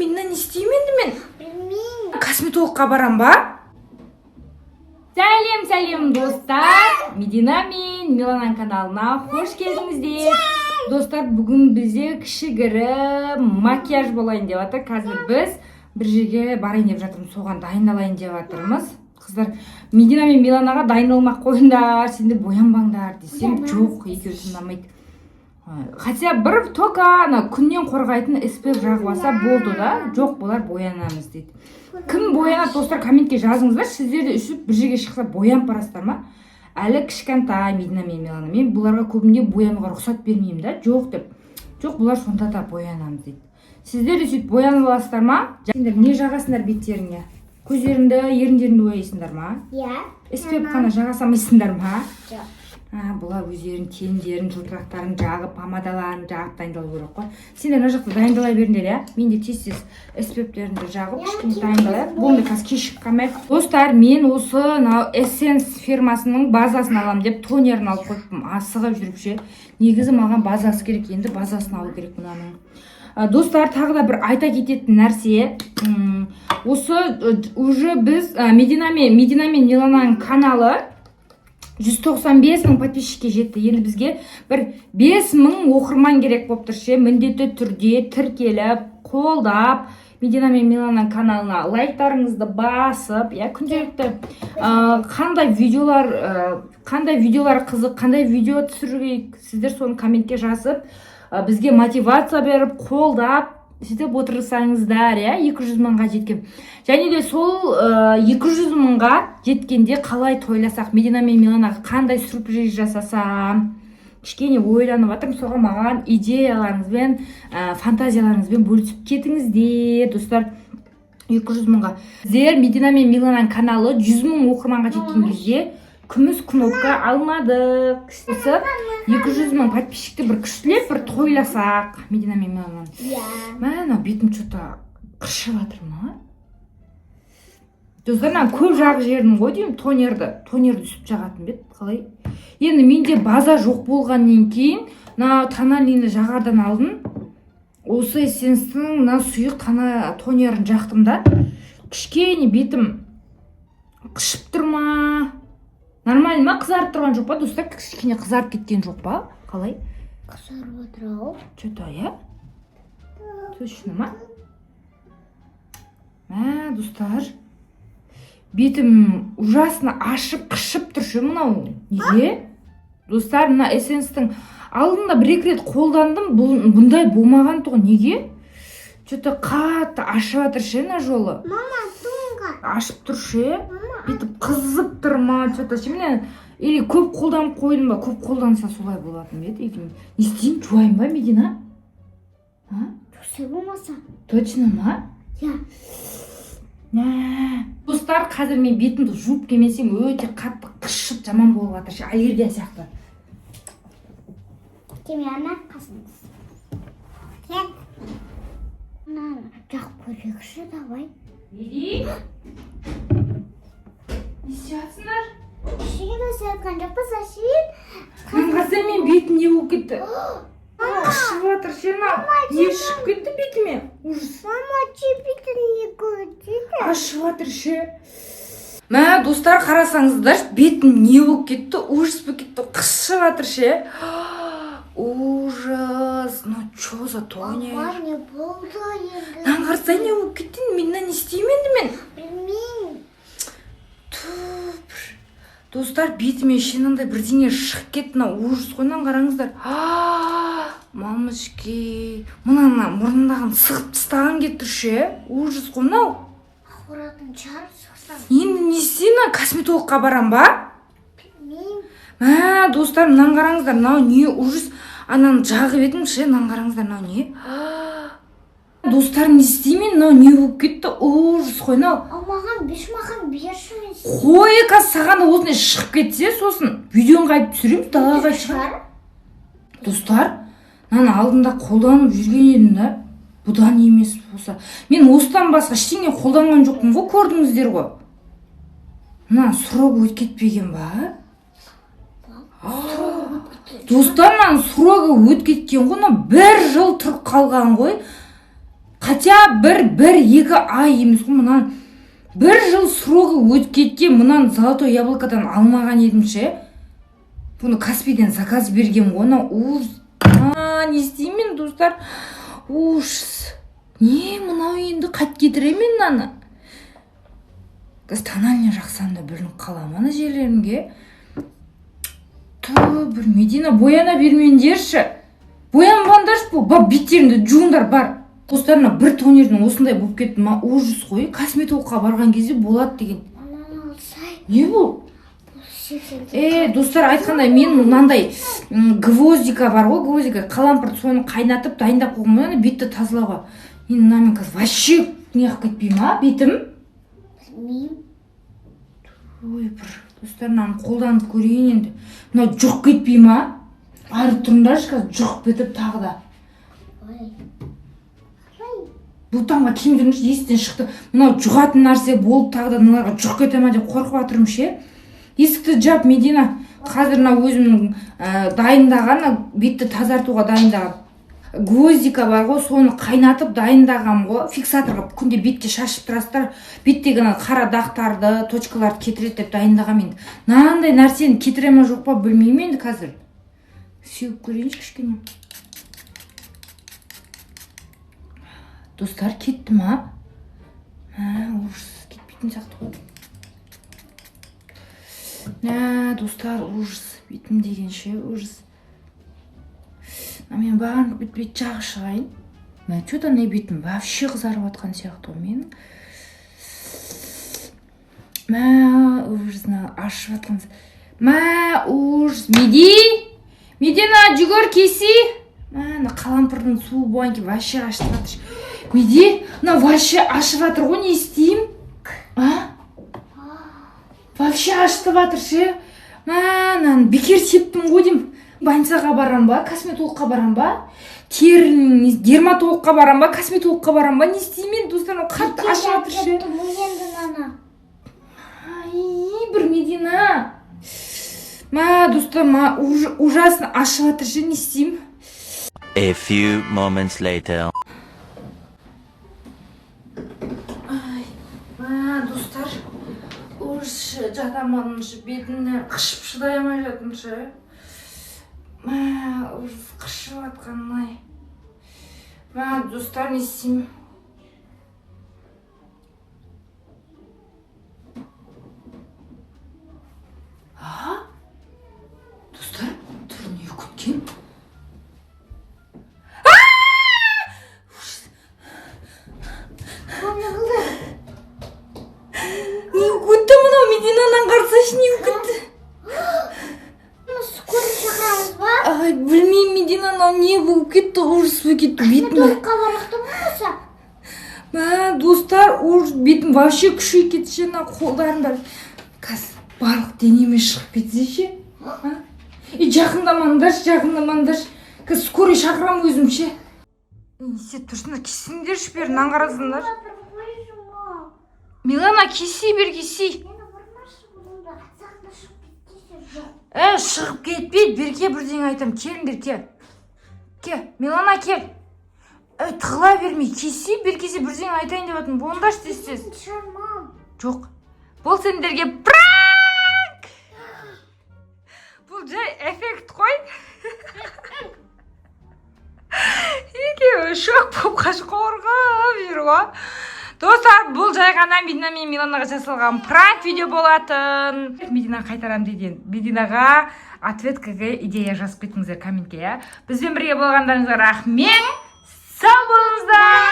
Мен не істеймін енді мен? Білмеймін. Косметологқа барам ба? Сәлем достар. Медина мен Милананың каналына қош келдіңіздер. Достар, бүгін бізде кішігірім макияж болайын деп жатыр. Қазір біз бір жерге барайын деп жатырмыз, соған дайындалайын деп жатырмыз. Қыздар, Медина мен Миланаға дайындалмақ қойыңдар, сендер боянбаңдар десем, жоқ, екеуі тыңдамайды. Хотя бір тока күннен қорғайтын SPF жағып алса болды да, жоқ болар боянамыз дейді. Кім боянады достар, комментке жазыңыздар. Сіздер де үшіп бір жерге шықса боянып барасыздар ма? Әлі кішкентай Медина мен Милана. Мен бұларға көбінде боянуға рұқсат бермеймін да, жоқ деп. Жоқ, бұлар сонда да боянамыз дейді. Сіздер де сөйтіп боянып аласыздар ма? Сендер не жағасыңдар беттеріңе? Көздеріңді, еріндеріңді бояйсыңдар ма? Иә. SPF қана жаға салмайсыңдар ма? Жоқ. Бұлар өздерін, тендерін, жылтырақтарын жағып, помадаларын жағып дайындалу керек қой. Сендер мына жақта дайындалай беріңдер, иә? Мен де тез SPF-лерімді жағып, кішкене дайындалайық. Бұл қазір кешігіп қалмайық. Достар, мен осы Essence фирмасының базасын алам деп тонерін алып қойыппын. Асығып жүріп ше. Негізі маған базасы керек, енді базасын алу керек мынаның. Достар, тағы да бір айта кететін нәрсе. Осы уже біз Медина мен Милананың каналы 195 мың подписчикке жетті. Енді бізге бір 5 мың оқырман керек болып тұр ше. Міндетті түрде тіркеліп, қолдап, Медина мен Милананың каналына лайктарыңызды басып, күнделікті қандай видеолар қызық, қандай видео түсіруге сіздер соны комментке жазып, бізге мотивация беріп, қолдап сөйтіп отырсаңыздар, 200 мыңға жеткен. Және де сол 200 мыңға жеткенде қалай тойласақ, Медина мен Миланаға қандай сюрприз жасасам, кішкене ойланып жатырмын. Соған маған идеяларыңызбен, фантазияларыңызбен бөлісіп кетіңіздер, достар. 200 мыңға. Сіздер Медина мен Милананың каналы 100 мың оқырманға жеткен кезде күміс кнопка алмадық. Кішісі 200 мың подписчикті бір күштілеп, бір тойласақ. Медина мен Милананың. Мәна бетім что-то қыршып жатыр ма? Достар, көп жағы жердің ғой деймін, тонерді сүп жағатын бет, қалай? Енді менде база жоқ болғаннен кейін, тональныйны жағардан алдым. Осы Essence-тің сұйық тонерін жақтым да. Кішкене бетім қышып тұр ма? Нормально ма? Қызарып тұрған жоқ па? Достар, кішкене қызарып кеткен жоқ па? Қалай? Қызарып отыр-ау. Что-то, Точно ма? Достар, бетім ужасно ашып, қышып тұр ше мынау. Неге? Достар, мына Essence-тің алдында бір-екі рет қолдандым, бұндай болмаған тұғын. Неге? Что-то қатты ашып жатыр ше мына жолы. Мама, тұңға. Ашып тұр ше. Бетіп қызып тұр ма? Что-то ше міне. Или көп қолданып қойдым ба? Көп қолданса солай болатын бет. Не істеймін? Жуайын ба, Медина? Жуса болмаса. Точно ма? Достар, қазір мен бетімді жуып келмесем өте қатты қышып жаман болып жатыр ше. Аллергия сияқты. Ана қасыңыз. Жақып көрекші, давай. Не істейсіңдер? Шегін өсіреткен жоқ па, Сашин? Қанғаса мен бетім не болып кетті? Қышып жатыр ше, не шығып кетті бетіме? Мама, бетім не көрді? Ашып жатыр ше. Достар, қарасаңыздар, бетім не болып кетті? Ужас болып кетті, қышып жатыр ше. Ужас, что за тонер? Мама, не болды енді. Қарасай не болып кеттің? Мен не істеймін енді мен? Білмеймін. Достар, бетіме шенандай бірдеңе шығып кетті. Ужас қойнан қараңыздар. Мамочки, мына мұрындағын сығып тастаған кетті ше. Ужас қойнау. Ақыратын жарып сықсам. Енді не істейін? Косметологқа барам ба? Білмеймін. Достар, мынаны қараңыздар. Мынау не ужас. Ананы жағып едім ше, мынаны қараңыздар. Мынау не? Достар, не істеймін? Мынау не болып кетті? Ужас қойнау. Маған берші мен. Қой, саған да осындай шығып кетсе, сосын видеоны қайып түсіреміз, далаға шығар. Достар, мынаны алдында қолданып жүрген едім да. Бұдан емес болса. Мен осыдан басқа ештеңе қолданған жоқпын ғой, көрдіңіздер ғой. Мына срок өтіп кетпеген ба? Достар, срогы өтіп кеткен ғой, 1 жыл тұрып қалған ғой. хотя бір екі ай емес қой, мынан 1 жыл срогы өтіп кеткен, мынан золотой яблокадан алмаған едім ше. Бұны Каспийден заказ берген ғой, не істеймін достар? Ужас. Не, мынау енді қайт кетіремен мынаны. Тональный жақсам да білініп қалам ана жерлерімге. Бір Медина бояна бермендерші. Боянбаңдаршы бұл. Бап беттерімді жуындар бар. Достарына бір тонердің осындай болып кетті ма, ужас қой. Косметологқа барған кезде болады деген. Не бұл? Достар айтқандай, мен мынандай гвоздика бар ғой, гвоздика, қалампыр, соны қайнатып дайындап қойған, бетті тазалауға. Енді мынамен қазір вообще неғып кетпей ма, бетім? Ой, бір достарынан қолданып көрейін енді. Мынау жұқ кетпей ма? Ары тұрындаршы қазір жұқ бетіп тағы да. Бұл таңға киімдеріміз естен шықты. Мынау жұғатын нәрсе болып тағы да мыналарға жұқ кете ма деп қорқып атырым ше. Есікті жап, Медина. Қазір өзімнің дайындаған, бетті тазартуға дайындаған гвоздика бар ғой, соны қайнатып дайындаған ғой. Фиксаторға күнде бетке шашып тұрасыздар. Беттегі қара дақтарды, точкаларды кетіреді деп дайындаған енді. Нандай нәрсені кетіре ме жоқ па білмеймін енді қазір. Сеуіп көрейінші кішкене. Достар, кетті ма? Ужас, кетпейтін сияқты ғой. Достар, ужас, бетім дегенше, ужас. Мен баған бет жағы шығайын. Что-то не бетім вообще қызарып атқан сияқты мен. Ужас, ашып атқан. Ужас, Медина, жүгір кесі. Қалампырдың суы болған ке вообще ашып атыр. Меди, вообще ашып атыр ғой, не істеймін? Вообще ашып атыр ше. Бекер септім ғой деймін. Больницаға барам ба, косметологқа барам ба, дерматологқа барам ба, косметологқа барам ба, не істеймін? Достарым қатты ашып атыр ше. Бір Медина. Достар, ужасно ашып атыр ше, не істеймін? A few moments later. Достар, ужас, жатамадым ше, бетімнен қышып шыдай алмай жатым ше. Ужас, қышып атқанын ай. Достар, не істеймін? Достар, тұр не күткен? Не күтті мұнау, Мединанан қарсашы не күтті? Білмеймін, Мединанан не болып кетті, ужас болып кетті бетім. Косметологқа барақты болмаса? Достар, ужас бетім вообще күшейіп кетті ше, қолдарым бар. Қазір барлық денеме шығып кетсе ше. Жақындамаңдаршы. Қазір скорый шақырам өзім ше. Несе тұрсыңдар, кесіңдерші бер, наңғаразыңдар. Милана, кесей бер, кесей. Шығып кетпейді, берке бірден айтам, келіңдер, кел. Милана, кел. Тығыла бермей, кесей, беркесе бірден айтайын деп атым, болыңдаршы тез. Жоқ. Бұл сендерге пранк! Бұл жай эффект қой. Екеуі шок болып қашқорға беруға. Достар, бұл жай ғана Медина мен Миланаға жасалған пранк видео болатын. Медина қайтарам деген. Мединаға ответкаға идея жазып кетіңіздер комментке. Бізбен бірге болғандарыңызға рахмет. Сау болыңыздар.